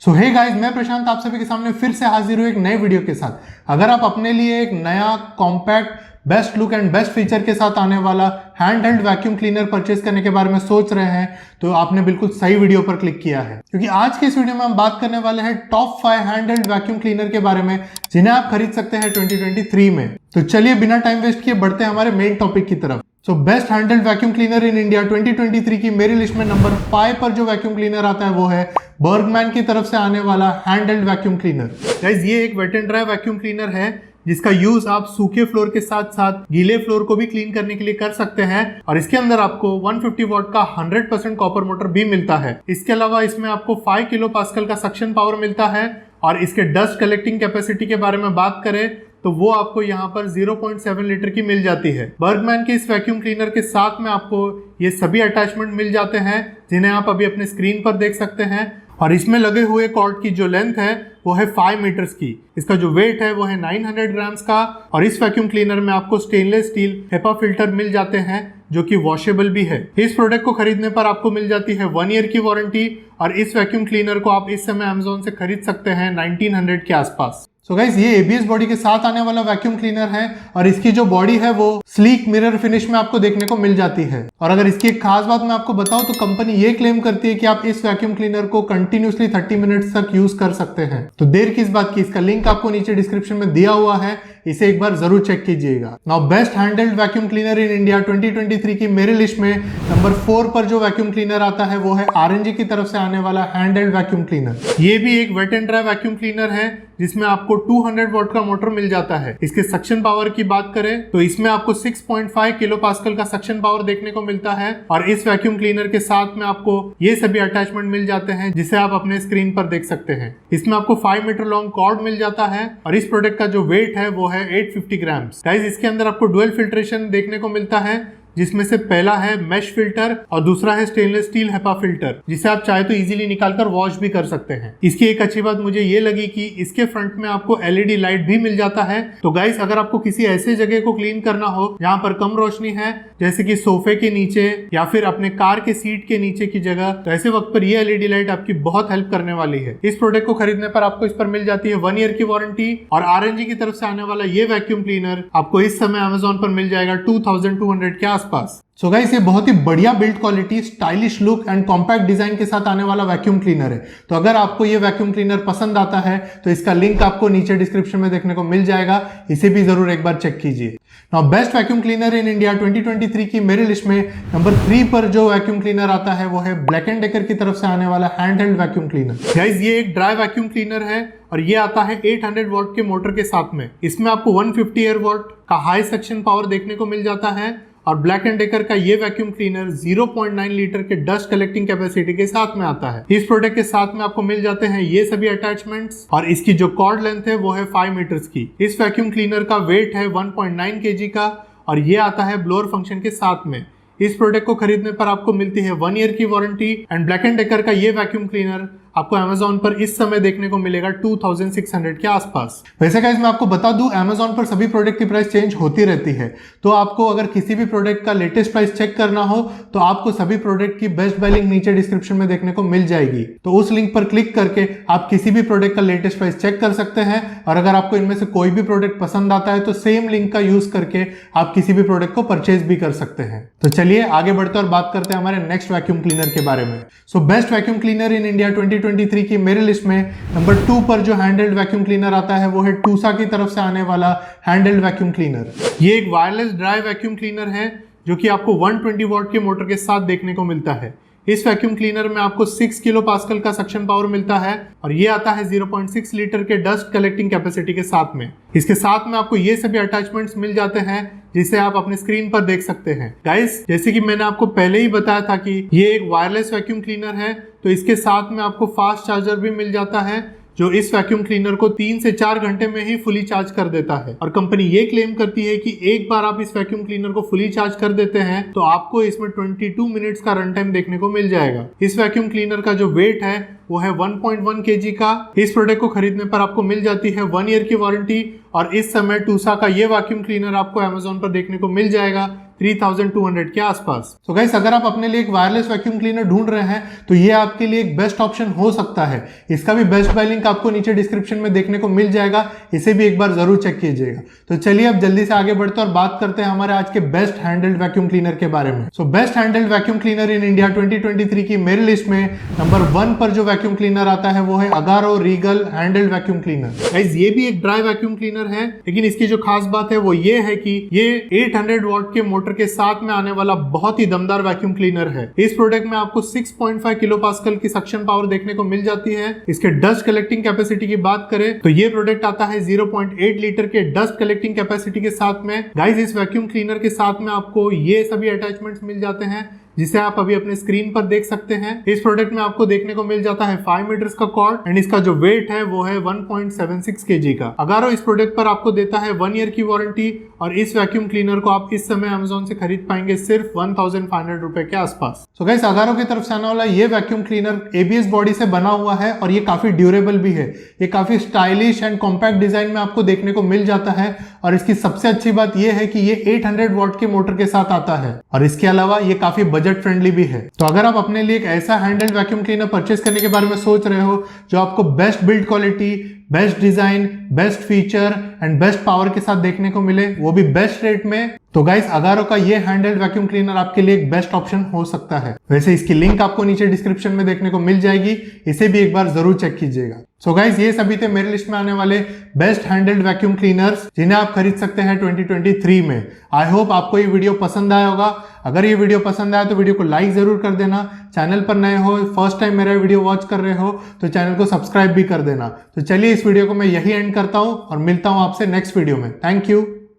सो hey guys, मैं प्रशांत आप सभी के सामने फिर से हाजिर हूँ एक नए वीडियो के साथ। अगर आप अपने लिए एक नया compact best look and best feature के साथ आने वाला hand held vacuum cleaner purchase करने के बारे में सोच रहे हैं तो आपने बिल्कुल सही वीडियो पर क्लिक किया है, क्योंकि आज के इस वीडियो में हम बात करने वाले हैं top 5 hand held vacuum cleaner के बारे में जिन्हें आप खरीद सकते हैं 2023 में। तो चलिए बिना टाइम वेस्ट किए बढ़ते हैं हमारे मेन टॉपिक की तरफ। So best handheld vacuum cleaner in India 2023 की मेरी लिस्ट में नंबर 5 पर जो वैक्यूम क्लीनर आता है वो है बर्गमैन की तरफ से आने वाला हैंडहेल्ड वैक्यूम क्लीनर। गाइस, ये एक wet and dry vacuum cleaner है जिसका यूज आप सूखे फ्लोर के साथ साथ गीले फ्लोर को भी क्लीन करने के लिए कर सकते हैं। और इसके अंदर आपको 150 वॉट का 100% कॉपर मोटर भी मिलता है। इसके अलावा इसमें आपको 5 किलो पास्कल का सक्शन पावर मिलता है। और इसके डस्ट कलेक्टिंग कैपेसिटी के बारे में बात करें तो वो आपको यहाँ पर 0.7 लीटर की मिल जाती है। बर्गमैन के इस वैक्यूम क्लीनर के साथ में आपको ये सभी अटैचमेंट मिल जाते हैं जिन्हें आप अभी अपने स्क्रीन पर देख सकते हैं। और इसमें लगे हुए कॉर्ड की जो लेंथ है वो है 5 मीटर्स की। इसका जो वेट है वो है 900 ग्राम्स का। और इस वैक्यूम क्लीनर में आपको स्टेनलेस स्टील HEPA फिल्टर मिल जाते हैं जो कि वॉशेबल भी है। इस प्रोडक्ट को खरीदने पर आपको मिल जाती है 1 ईयर की वारंटी। और इस वैक्यूम क्लीनर को आप इस समय Amazon से खरीद सकते हैं 1900 के आसपास। सो गाइस, ये ABS बॉडी के साथ आने वाला वैक्यूम क्लीनर है और इसकी जो बॉडी है वो स्लीक मिरर फिनिश में आपको देखने को मिल जाती है। और अगर इसकी एक खास बात मैं आपको बताऊं तो कंपनी ये क्लेम करती है कि आप इस वैक्यूम क्लीनर को कंटिन्यूसली 30 मिनट्स तक यूज कर सकते हैं। तो देर किस बात की, इसका लिंक आपको नीचे डिस्क्रिप्शन में दिया हुआ है, इसे एक बार जरूर चेक कीजिएगा। Now best handheld vacuum cleaner in India 2023 की मेरी लिस्ट में नंबर 4 पर जो वैक्यूम क्लीनर आता है वो है RNG की तरफ से आने वाला हैंडहेल्ड वैक्यूम क्लीनर। ये भी एक wet and dry vacuum cleaner है जिसमें आपको 200 वॉट का मोटर मिल जाता है। इसके सक्शन पावर की बात करें तो इसमें आपको 6.5 किलो पास्कल का सक्शन पावर देखने को मिलता है। और इस वैक्यूम क्लीनर के साथ में आपको ये सभी अटैचमेंट मिल जाते हैं जिसे आप अपने स्क्रीन पर देख सकते हैं। इसमें आपको 5 मीटर लॉन्ग कॉर्ड मिल जाता है और इस प्रोडक्ट का जो वेट है वो है 850 ग्राम्स। गाइस, इसके अंदर आपको डुअल फिल्ट्रेशन देखने को मिलता है जिसमें से पहला है मेश फिल्टर और दूसरा है स्टेनलेस स्टील HEPA फिल्टर जिसे आप चाहे तो इजीली निकालकर वॉश भी कर सकते हैं। इसकी एक अच्छी बात मुझे ये लगी कि इसके फ्रंट में आपको LED लाइट भी मिल जाता है। तो गाइस, अगर आपको किसी ऐसे जगह को क्लीन करना हो जहां पर कम रोशनी है, जैसे कि सोफे के नीचे या फिर अपने कार के सीट के नीचे की जगह, तो ऐसे वक्त पर ये LED लाइट आपकी बहुत हेल्प करने वाली है। इस प्रोडक्ट को खरीदने पर आपको इस पर मिल जाती है 1 ईयर की वारंटी। और RNG की तरफ से आने वाला ये वैक्यूम क्लीनर आपको इस समय Amazon पर मिल जाएगा 2200 के आसपास। सो गाइस, ये बहुत ही बढ़िया build quality, stylish look and compact design के साथ आने वाला वैक्यूम क्लीनर है। तो अगर आपको ये वैक्यूम क्लीनर पसंद आता है तो इसका लिंक आपको नीचे डिस्क्रिप्शन में देखने को मिल जाएगा, इसे भी जरूर एक बार चेक कीजिए। Now best vacuum cleaner in India 2023 की मेरी लिस्ट में नंबर 3 पर जो वैक्यूम क्लीनर आता है वो है ब्लैक एंड डेकर की तरफ से आने वाला हैंडहेल्ड वैक्यूम क्लीनर। गाइस, ये एक ड्राई वैक्यूम क्लीनर है और ये आता है 800 वॉट के मोटर के साथ में। इसमें आपको 150 एयर वॉट का हाई सक्शन पावर देखने को मिल जाता है। और ब्लैक एंड डेकर का ये वैक्यूम क्लीनर 0.9 लीटर के डस्ट कलेक्टिंग कैपेसिटी के साथ में आता है। इस प्रोडक्ट के साथ में आपको मिल जाते हैं ये सभी अटैचमेंट्स और इसकी जो कॉर्ड लेंथ है वो है 5 मीटर्स की। इस वैक्यूम क्लीनर का वेट है 1.9 kg का और ये आता है ब्लोअर फंक्शन के साथ में। इस प्रोडक्ट को खरीदने पर आपको मिलती है 1 ईयर की warranty. And black and decker का ये वैक्यूम क्लीनर आपको Amazon पर इस समय देखने को मिलेगा 2600 के आसपास। वैसे गाइस, मैं आपको बता दूं Amazon पर सभी प्रोडक्ट की प्राइस चेंज होती रहती है। तो आपको अगर किसी भी प्रोडक्ट का लेटेस्ट प्राइस चेक करना हो तो आपको सभी प्रोडक्ट की बेस्ट बाय लिंक नीचे डिस्क्रिप्शन में देखने को मिल जाएगी। तो उस लिंक पर क्लिक करके आप किसी भी प्रोडक्ट का लेटेस्ट प्राइस चेक कर सकते हैं। और अगर आपको इनमें से कोई भी प्रोडक्ट पसंद आता है तो सेम लिंक का यूज करके आप किसी भी प्रोडक्ट को परचेज भी कर सकते हैं। तो चलिए आगे बढ़ते और बात करते हैं हमारे नेक्स्ट वैक्यूम क्लीनर के बारे में। So best vacuum cleaner in India 2023 की मेरे लिस्ट में नंबर 2 पर जो हैंडहेल्ड वैक्यूम क्लीनर आता है वो है टूसा की तरफ से आने वाला हैंडहेल्ड वैक्यूम क्लीनर। ये एक वायरलेस ड्राई वैक्यूम क्लीनर है जो कि आपको 120 वॉट के मोटर के साथ देखने को मिलता है। इस वैक्यूम क्लीनर में आपको 6 किलो पास्कल का सक्शन पावर मिलता है और ये आता है 0.6 लीटर के डस्ट कलेक्टिंग कैपेसिटी के साथ में। इसके साथ में आपको ये सभी अटैचमेंट्स मिल जाते हैं जिसे आप अपने स्क्रीन पर देख सकते हैं। गाइस, जैसे कि मैंने आपको पहले ही बताया था कि ये एक वायरलेस वैक्यूम क्लीनर है, तो इसके साथ में आपको फास्ट चार्जर भी मिल जाता है जो इस वैक्यूम क्लीनर को 3 से 4 घंटे में ही फुली चार्ज कर देता है। और कंपनी ये क्लेम करती है कि एक बार आप इस वैक्यूम क्लीनर को फुली चार्ज कर देते हैं तो आपको इसमें 22 मिनट्स का रन टाइम देखने को मिल जाएगा। इस वैक्यूम क्लीनर का जो वेट है वो है 1.1 kg का। इस प्रोडक्ट को खरीदने पर आपको मिल जाती है 1 ईयर की वारंटी। और इस समय टूसा का ये वैक्यूम क्लीनर आपको Amazon पर देखने को मिल जाएगा 3200 के आसपास। तो गाइस अगर आप अपने लिए एक वायरलेस वैक्यूम क्लीनर ढूंढ रहे हैं तो ये आपके लिए एक बेस्ट ऑप्शन हो सकता है। इसका भी बेस्ट बाय लिंक आपको नीचे डिस्क्रिप्शन में देखने को मिल जाएगा, इसे भी एक बार जरूर चेक कीजिएगा। तो चलिए अब जल्दी से आगे बढ़ते हैं और बात करते हैं हमारे आज के बेस्ट हैंडल्ड वैक्यूम क्लीनर के बारे में। So best handled vacuum cleaner in India 2023 की मेरी लिस्ट में नंबर 1 पर जो वैक्यूम क्लीनर आता है वो है Agaro Regal handled vacuum cleaner. Guys ये भी एक ड्राई वैक्यूम क्लीनर है, लेकिन इसकी जो खास बात है वो ये है कि ये 800 वॉट के मोटर के साथ में आने वाला बहुत ही दमदार वैक्यूम क्लीनर है। इस प्रोडक्ट में आपको 6.5 किलो पास्कल की सक्शन पावर देखने को मिल जाती है। इसके डस्ट कलेक्टिंग कैपेसिटी की बात करें तो ये प्रोडक्ट आता है 0.8 लीटर के डस्ट कलेक्टिंग कैपेसिटी के साथ में। गाइस इस वैक्यूम क्लीनर के साथ में आपको ये सभी अटैचमेंट्स मिल जाते हैं जिसे आप अभी अपने स्क्रीन पर देख सकते हैं। इस प्रोडक्ट में आपको देखने को मिल जाता है 5 मीटर्स का कॉर्ड एंड इसका जो वेट है वो है 1.76 kg का। अगारो इस प्रोडक्ट पर आपको देता है 1 ईयर की वारंटी और इस वैक्यूम क्लीनर को आप इस समय अमेज़न से खरीद पाएंगे सिर्फ 1500 रुपए के आसपास। तो गाइस अगारो की तरफ से आने वाला ये वैक्यूम क्लीनर ABS बॉडी से बना हुआ है और ये काफी ड्यूरेबल भी है। ये काफी स्टाइलिश एंड कॉम्पैक्ट डिजाइन में आपको देखने को मिल जाता है और इसकी सबसे अच्छी बात यह है कि ये 800 वॉट के मोटर के साथ आता है और इसके अलावा ये काफी बजट फ्रेंडली भी है। तो अगर आप अपने लिए एक ऐसा हैंडल्ड वैक्यूम क्लीनर परचेस करने के बारे में सोच रहे हो जो आपको best build quality, best design, best feature and best power के साथ देखने को मिले, वो भी बेस्ट रेट में, तो गाइस अगारो का ये हैंडल्ड वैक्यूम क्लीनर आपके लिए एक बेस्ट ऑप्शन हो सकता है। वैसे इसकी लिंक आपको नीचे डिस्क्रिप्शन में देखने को मिल जाएगी, इसे भी एक बार जरूर चेक कीजिएगा। सो गाइस ये सभी थे मेरे लिस्ट में आने वाले बेस्ट हैंडल्ड वैक्यूम क्लीनर्स जिन्हें आप खरीद सकते हैं 2023 में। आई होप आपको ये वीडियो पसंद आया होगा। अगर ये वीडियो पसंद आया तो वीडियो को लाइक जरूर कर देना। चैनल पर नए हो, फर्स्ट टाइम मेरा वीडियो वॉच कर रहे हो तो चैनल को सब्सक्राइब भी कर देना। तो चलिए इस वीडियो को मैं यही एंड करता हूं और मिलता हूं आपसे नेक्स्ट वीडियो में। Thank you.